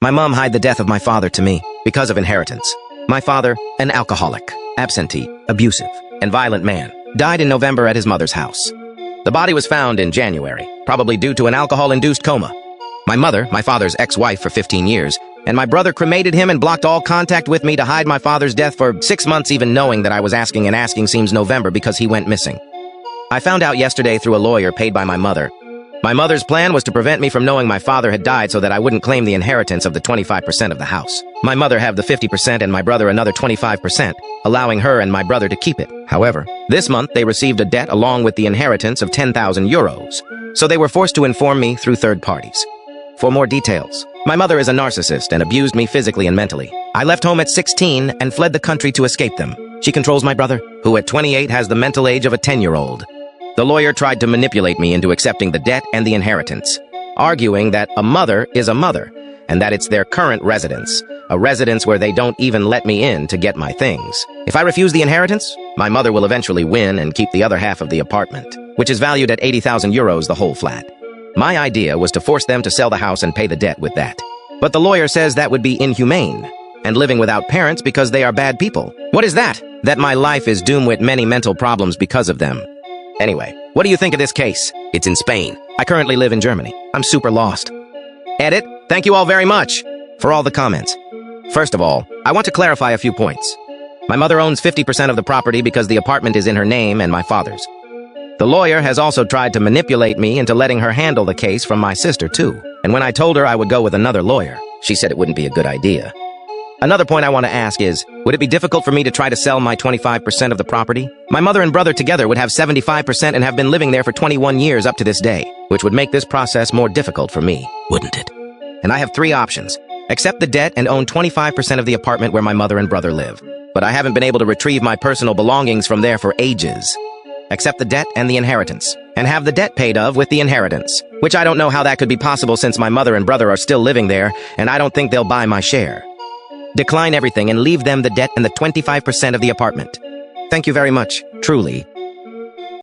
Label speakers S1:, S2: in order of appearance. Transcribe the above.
S1: My mom hid the death of my father to me because of inheritance. My father, an alcoholic, absentee, abusive, and violent man, died in November at his mother's house. The body was found in January, probably due to an alcohol-induced coma. My mother, my father's ex-wife for 15 years, and my brother cremated him and blocked all contact with me to hide my father's death for 6 months, even knowing that I was asking, and asking seems November because he went missing. I found out yesterday through a lawyer paid by my mother. My mother's plan was to prevent me from knowing my father had died so that I wouldn't claim the inheritance of the 25% of the house. My mother have the 50% and my brother another 25%, allowing her and my brother to keep it. However, this month they received a debt along with the inheritance of 10,000 euros, so they were forced to inform me through third parties. For more details, my mother is a narcissist and abused me physically and mentally. I left home at 16 and fled the country to escape them. She controls my brother, who at 28 has the mental age of a 10-year-old. The lawyer tried to manipulate me into accepting the debt and the inheritance, arguing that a mother is a mother, and that it's their current residence, a residence where they don't even let me in to get my things. If I refuse the inheritance, my mother will eventually win and keep the other half of the apartment, which is valued at 80,000 euros the whole flat. My idea was to force them to sell the house and pay the debt with that. But the lawyer says that would be inhumane, and living without parents because they are bad people. What is that? That my life is doomed with many mental problems because of them. Anyway, what do you think of this case? It's in Spain. I currently live in Germany. I'm super lost. Edit. Thank you all very much for all the comments. First of all, I want to clarify a few points. My mother owns 50% of the property because the apartment is in her name and my father's. The lawyer has also tried to manipulate me into letting her handle the case from my sister too. And when I told her I would go with another lawyer, she said it wouldn't be a good idea. Another point I want to ask is, would it be difficult for me to try to sell my 25% of the property? My mother and brother together would have 75% and have been living there for 21 years up to this day, which would make this process more difficult for me, wouldn't it? And I have 3 options. Accept the debt and own 25% of the apartment where my mother and brother live. But I haven't been able to retrieve my personal belongings from there for ages. Accept the debt and the inheritance, and have the debt paid off with the inheritance, which I don't know how that could be possible since my mother and brother are still living there, and I don't think they'll buy my share. Decline everything and leave them the debt and the 25% of the apartment. Thank you very much, truly.